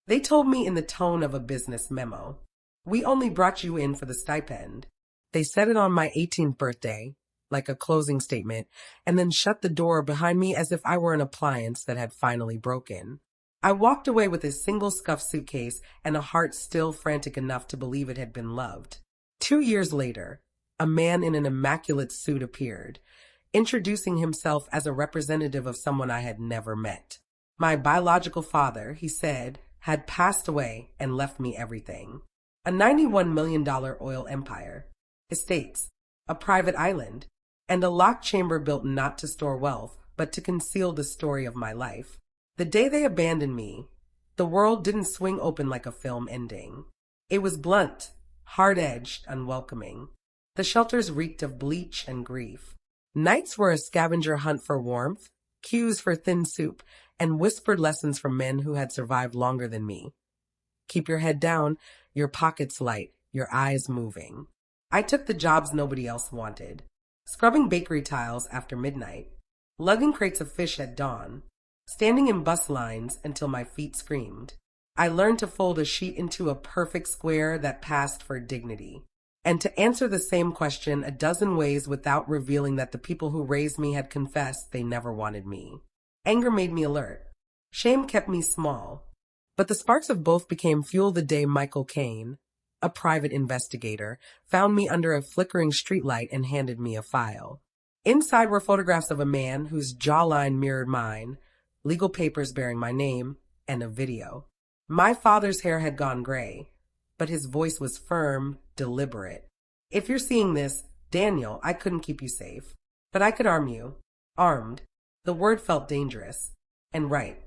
They told me in the tone of a business memo. We only brought you in for the stipend. They said it on my 18th birthday, like a closing statement, and then shut the door behind me as if I were an appliance that had finally broken. I walked away with a single scuffed suitcase and a heart still frantic enough to believe it had been loved. 2 years later, a man in an immaculate suit appeared, introducing himself as a representative of someone I had never met. My biological father, he said, had passed away and left me everything. A $91 million oil empire, estates, a private island, and a locked chamber built not to store wealth, but to conceal the story of my life. The day they abandoned me, the world didn't swing open like a film ending. It was blunt, hard-edged, unwelcoming. The shelters reeked of bleach and grief. Nights were a scavenger hunt for warmth, cues for thin soup, and whispered lessons from men who had survived longer than me. Keep your head down, your pockets light, your eyes moving. I took the jobs nobody else wanted. Scrubbing bakery tiles after midnight, lugging crates of fish at dawn, standing in bus lines until my feet screamed. I learned to fold a sheet into a perfect square that passed for dignity, and to answer the same question a dozen ways without revealing that the people who raised me had confessed they never wanted me. Anger made me alert. Shame kept me small. But the sparks of both became fuel the day Michael Kane, a private investigator, found me under a flickering streetlight and handed me a file. Inside were photographs of a man whose jawline mirrored mine, legal papers bearing my name, and a video. My father's hair had gone gray, but his voice was firm, deliberate. If you're seeing this, Daniel, I couldn't keep you safe, but I could arm you. Armed. The word felt dangerous. And right.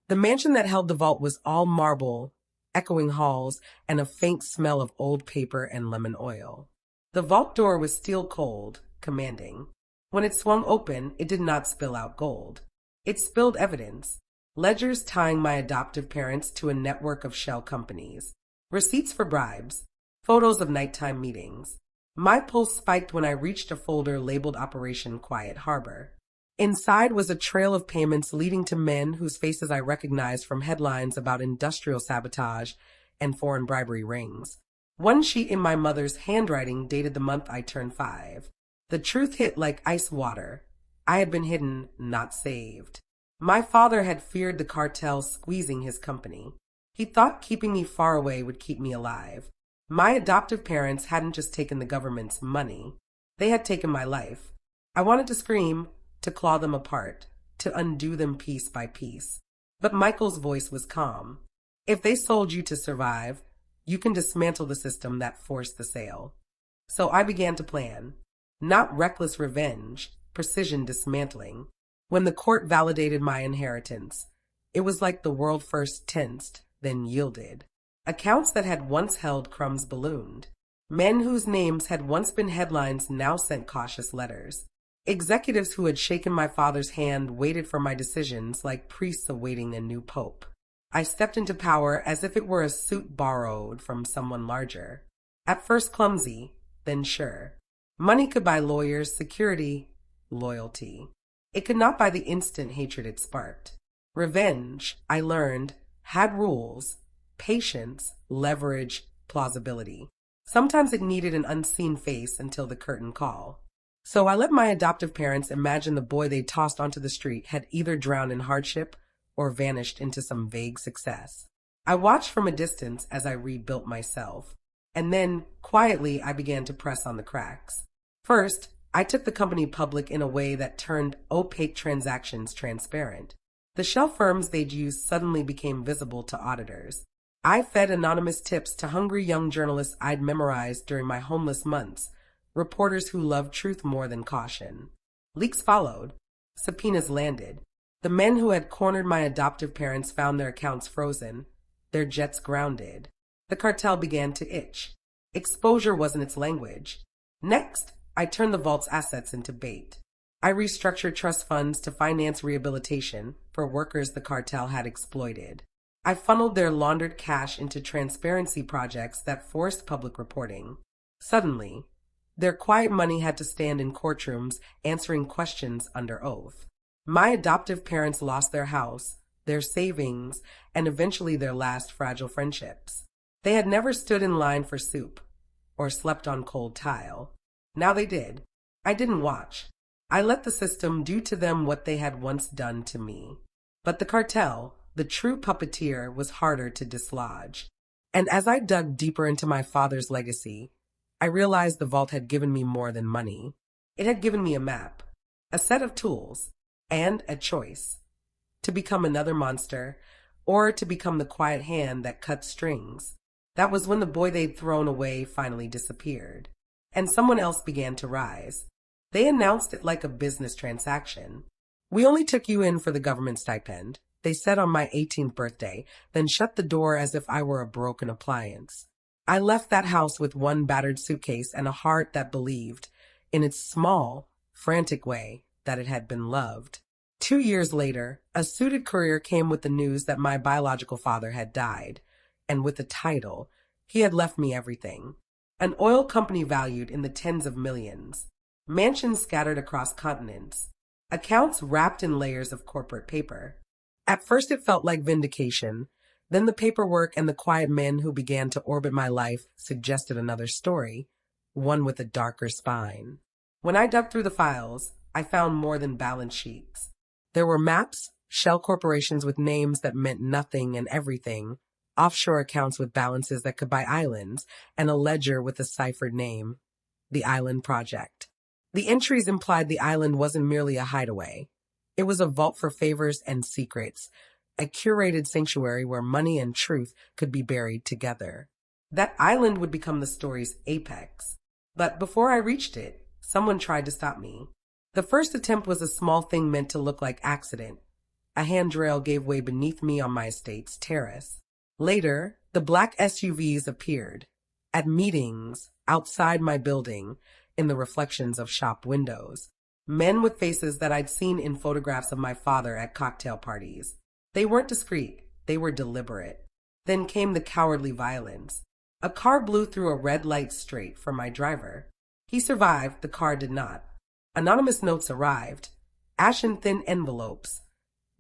The mansion that held the vault was all marble, echoing halls, and a faint smell of old paper and lemon oil. The vault door was steel cold, commanding. When it swung open, it did not spill out gold. It spilled evidence. Ledgers tying my adoptive parents to a network of shell companies. Receipts for bribes. Photos of nighttime meetings. My pulse spiked when I reached a folder labeled Operation Quiet Harbor. Inside was a trail of payments leading to men whose faces I recognized from headlines about industrial sabotage and foreign bribery rings. One sheet in my mother's handwriting dated the month I turned 5. The truth hit like ice water. I had been hidden, not saved. My father had feared the cartel squeezing his company. He thought keeping me far away would keep me alive. My adoptive parents hadn't just taken the government's money. They had taken my life. I wanted to scream, to claw them apart, to undo them piece by piece. But Michael's voice was calm. If they sold you to survive, you can dismantle the system that forced the sale. So I began to plan. Not reckless revenge, precision dismantling. When the court validated my inheritance, it was like the world first tensed, then yielded. Accounts that had once held crumbs ballooned. Men whose names had once been headlines now sent cautious letters. Executives who had shaken my father's hand waited for my decisions like priests awaiting a new pope. I stepped into power as if it were a suit borrowed from someone larger. At first clumsy, then sure. Money could buy lawyers, security, loyalty. It could not buy the instant hatred it sparked. Revenge, I learned, had rules, patience, leverage, plausibility. Sometimes it needed an unseen face until the curtain call. So I let my adoptive parents imagine the boy they tossed onto the street had either drowned in hardship or vanished into some vague success. I watched from a distance as I rebuilt myself. And then, quietly, I began to press on the cracks. First, I took the company public in a way that turned opaque transactions transparent. The shell firms they'd used suddenly became visible to auditors. I fed anonymous tips to hungry young journalists I'd memorized during my homeless months, reporters who loved truth more than caution. Leaks followed. Subpoenas landed. The men who had cornered my adoptive parents found their accounts frozen, their jets grounded. The cartel began to itch. Exposure wasn't its language. Next, I turned the vault's assets into bait. I restructured trust funds to finance rehabilitation for workers the cartel had exploited. I funneled their laundered cash into transparency projects that forced public reporting. Suddenly, their quiet money had to stand in courtrooms answering questions under oath. My adoptive parents lost their house, their savings, and eventually their last fragile friendships. They had never stood in line for soup or slept on cold tile. Now they did. I didn't watch. I let the system do to them what they had once done to me. But the cartel, the true puppeteer, was harder to dislodge. And as I dug deeper into my father's legacy, I realized the vault had given me more than money. It had given me a map, a set of tools, and a choice: to become another monster, or to become the quiet hand that cut strings. That was when the boy they'd thrown away finally disappeared, and someone else began to rise. They announced it like a business transaction. "We only took you in for the government stipend," they said on my 18th birthday, then shut the door as if I were a broken appliance. I left that house with one battered suitcase and a heart that believed, in its small, frantic way, that it had been loved. 2 years later, a suited courier came with the news that my biological father had died, and with a title. He had left me everything. An oil company valued in the tens of millions, mansions scattered across continents, accounts wrapped in layers of corporate paper. At first it felt like vindication. Then the paperwork and the quiet men who began to orbit my life suggested another story, one with a darker spine. When I dug through the files, I found more than balance sheets. There were maps, shell corporations with names that meant nothing and everything, offshore accounts with balances that could buy islands, and a ledger with a ciphered name: the Island Project. The entries implied the island wasn't merely a hideaway. It was a vault for favors and secrets, a curated sanctuary where money and truth could be buried together. That island would become the story's apex. But before I reached it, someone tried to stop me. The first attempt was a small thing meant to look like accident. A handrail gave way beneath me on my estate's terrace. Later, the black SUVs appeared. At meetings, outside my building, in the reflections of shop windows. Men with faces that I'd seen in photographs of my father at cocktail parties. They weren't discreet, they were deliberate. Then came the cowardly violence. A car blew through a red light straight for my driver. He survived, the car did not. Anonymous notes arrived, ashen-thin envelopes,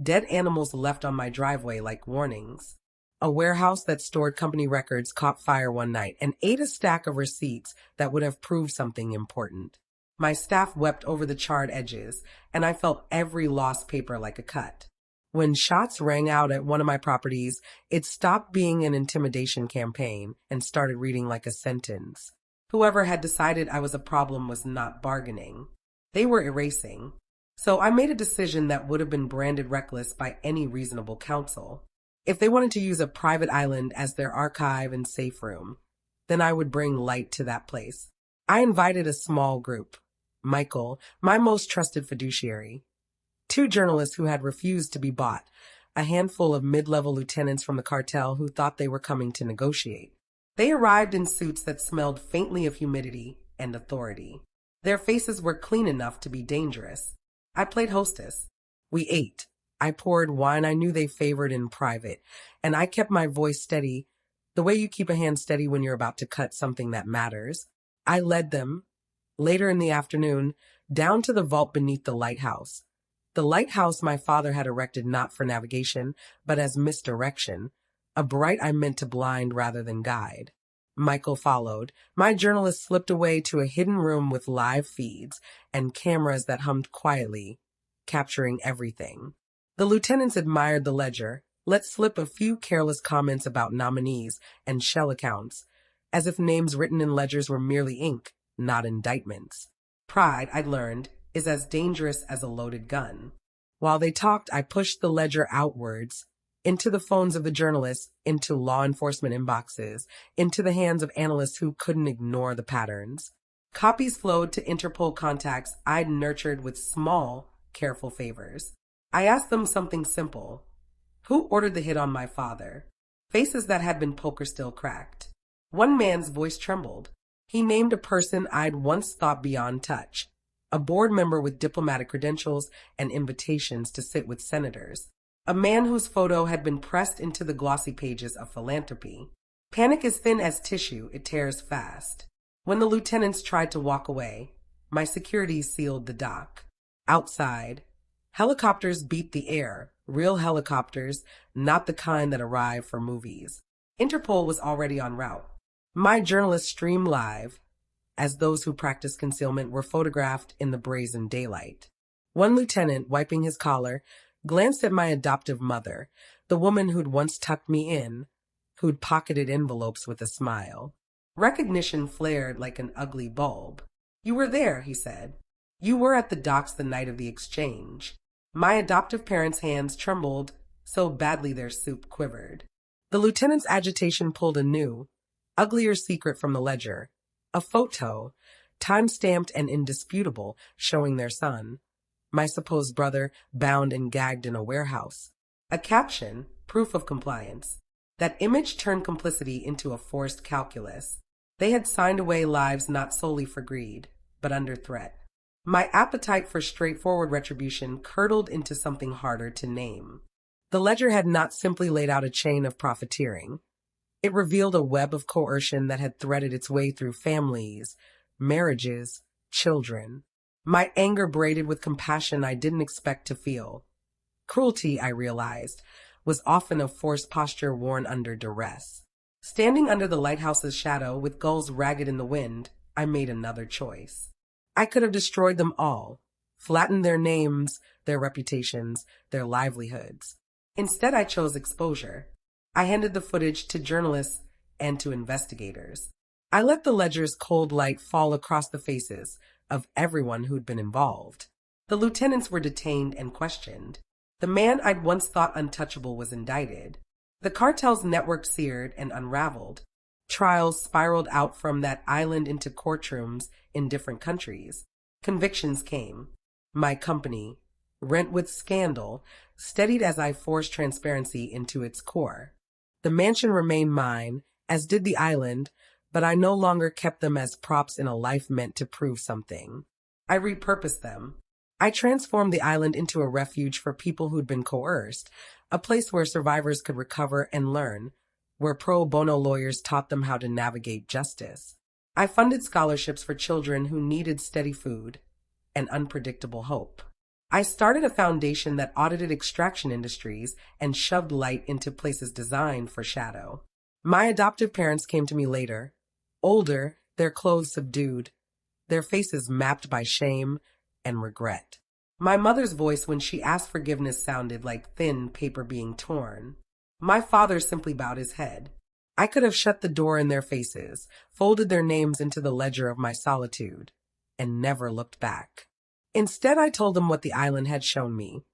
dead animals left on my driveway like warnings. A warehouse that stored company records caught fire one night and ate a stack of receipts that would have proved something important. My staff wept over the charred edges, and I felt every lost paper like a cut. When shots rang out at one of my properties, it stopped being an intimidation campaign and started reading like a sentence. Whoever had decided I was a problem was not bargaining. They were erasing. So I made a decision that would have been branded reckless by any reasonable counsel. If they wanted to use a private island as their archive and safe room, then I would bring light to that place. I invited a small group. Michael, my most trusted fiduciary, 2 journalists who had refused to be bought, a handful of mid-level lieutenants from the cartel who thought they were coming to negotiate. They arrived in suits that smelled faintly of humidity and authority. Their faces were clean enough to be dangerous. I played hostess. We ate. I poured wine I knew they favored in private, and I kept my voice steady, the way you keep a hand steady when you're about to cut something that matters. I led them, later in the afternoon, down to the vault beneath the lighthouse. The lighthouse my father had erected not for navigation, but as misdirection, a bright I meant to blind rather than guide. Michael followed. My journalist slipped away to a hidden room with live feeds and cameras that hummed quietly, capturing everything. The lieutenants admired the ledger, let slip a few careless comments about nominees and shell accounts, as if names written in ledgers were merely ink, not indictments. Pride, I'd learned, is as dangerous as a loaded gun. While they talked, I pushed the ledger outwards, into the phones of the journalists, into law enforcement inboxes, into the hands of analysts who couldn't ignore the patterns. Copies flowed to Interpol contacts I'd nurtured with small, careful favors. I asked them something simple. Who ordered the hit on my father? Faces that had been poker still cracked. One man's voice trembled. He named a person I'd once thought beyond touch, a board member with diplomatic credentials and invitations to sit with senators, a man whose photo had been pressed into the glossy pages of philanthropy. Panic is thin as tissue, it tears fast. When the lieutenants tried to walk away, my security sealed the dock. Outside, helicopters beat the air, Real helicopters, not the kind that arrive for movies. Interpol was already en route. My journalists streamed live, as those who practiced concealment were photographed in the brazen daylight. One lieutenant, wiping his collar, glanced at my adoptive mother, the woman who'd once tucked me in, who'd pocketed envelopes with a smile. Recognition flared like an ugly bulb. "You were there," he said. "You were at the docks the night of the exchange." My adoptive parents' hands trembled so badly their soup quivered. The lieutenant's agitation pulled a new, uglier secret from the ledger. A photo, time-stamped and indisputable, showing their son, my supposed brother, bound and gagged in a warehouse. A caption, proof of compliance. That image turned complicity into a forced calculus. They had signed away lives not solely for greed, but under threat. My appetite for straightforward retribution curdled into something harder to name. The ledger had not simply laid out a chain of profiteering. It revealed a web of coercion that had threaded its way through families, marriages, children. My anger braided with compassion I didn't expect to feel. Cruelty, I realized, was often a forced posture worn under duress. Standing under the lighthouse's shadow with gulls ragged in the wind, I made another choice. I could have destroyed them all, flattened their names, their reputations, their livelihoods. Instead, I chose exposure. I handed the footage to journalists and to investigators. I let the ledger's cold light fall across the faces of everyone who'd been involved. The lieutenants were detained and questioned. The man I'd once thought untouchable was indicted. The cartel's network seared and unraveled. Trials spiraled out from that island into courtrooms in different countries. Convictions came. My company, rent with scandal, steadied as I forced transparency into its core. The mansion remained mine, as did the island, but I no longer kept them as props in a life meant to prove something. I repurposed them. I transformed the island into a refuge for people who'd been coerced, a place where survivors could recover and learn, where pro bono lawyers taught them how to navigate justice. I funded scholarships for children who needed steady food and unpredictable hope. I started a foundation that audited extraction industries and shoved light into places designed for shadow. My adoptive parents came to me later, older, their clothes subdued, their faces mapped by shame and regret. My mother's voice when she asked forgiveness sounded like thin paper being torn. My father simply bowed his head. I could have shut the door in their faces, folded their names into the ledger of my solitude, and never looked back. Instead, I told them what the island had shown me.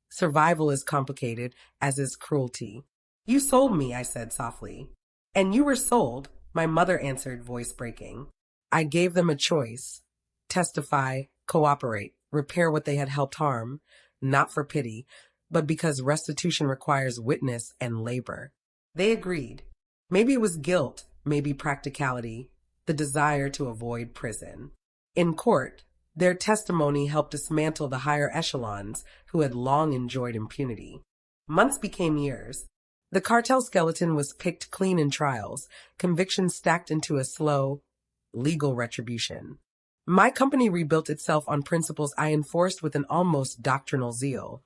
Survival is complicated, as is cruelty. "You sold me," I said softly. "And you were sold," my mother answered, voice breaking. I gave them a choice. Testify, cooperate, repair what they had helped harm, not for pity, but because restitution requires witness and labor. They agreed. Maybe it was guilt, maybe practicality, the desire to avoid prison. In court, their testimony helped dismantle the higher echelons who had long enjoyed impunity. Months became years. The cartel skeleton was picked clean in trials, convictions stacked into a slow, legal retribution. My company rebuilt itself on principles I enforced with an almost doctrinal zeal.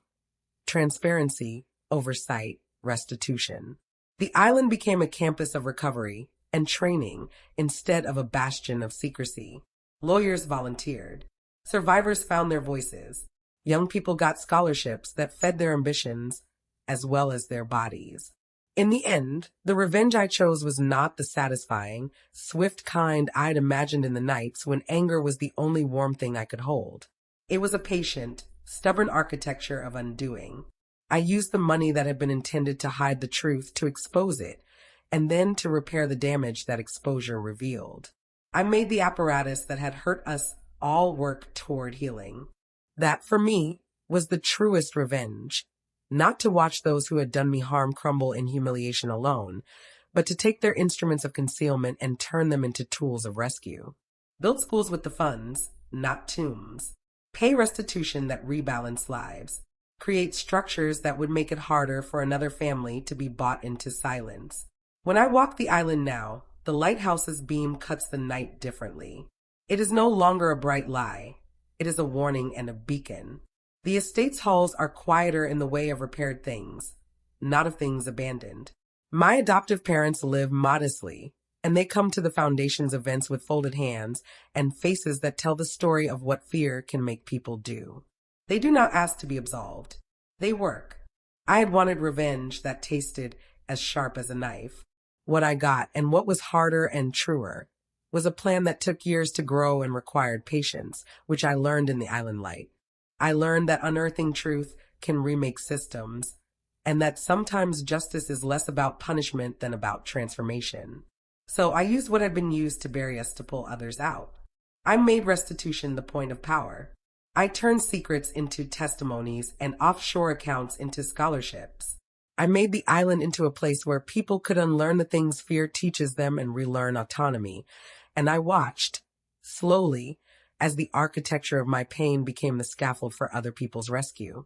Transparency, oversight, restitution. The island became a campus of recovery and training instead of a bastion of secrecy. Lawyers volunteered. Survivors found their voices. Young people got scholarships that fed their ambitions as well as their bodies. In the end, the revenge I chose was not the satisfying, swift kind I'd imagined in the nights when anger was the only warm thing I could hold. It was a patient, stubborn architecture of undoing. I used the money that had been intended to hide the truth to expose it, and then to repair the damage that exposure revealed. I made the apparatus that had hurt us all work toward healing. That, for me, was the truest revenge. Not to watch those who had done me harm crumble in humiliation alone, but to take their instruments of concealment and turn them into tools of rescue. Build schools with the funds, not tombs. Pay restitution that rebalanced lives. Create structures that would make it harder for another family to be bought into silence. When I walk the island now, the lighthouse's beam cuts the night differently. It is no longer a bright lie. It is a warning and a beacon. The estate's halls are quieter in the way of repaired things, not of things abandoned. My adoptive parents live modestly, and they come to the foundation's events with folded hands and faces that tell the story of what fear can make people do. They do not ask to be absolved. They work. I had wanted revenge that tasted as sharp as a knife. What I got, and what was harder and truer, was a plan that took years to grow and required patience, which I learned in the island light. I learned that unearthing truth can remake systems, and that sometimes justice is less about punishment than about transformation. So I used what had been used to bury us to pull others out. I made restitution the point of power. I turned secrets into testimonies and offshore accounts into scholarships. I made the island into a place where people could unlearn the things fear teaches them and relearn autonomy. And I watched, slowly, as the architecture of my pain became the scaffold for other people's rescue.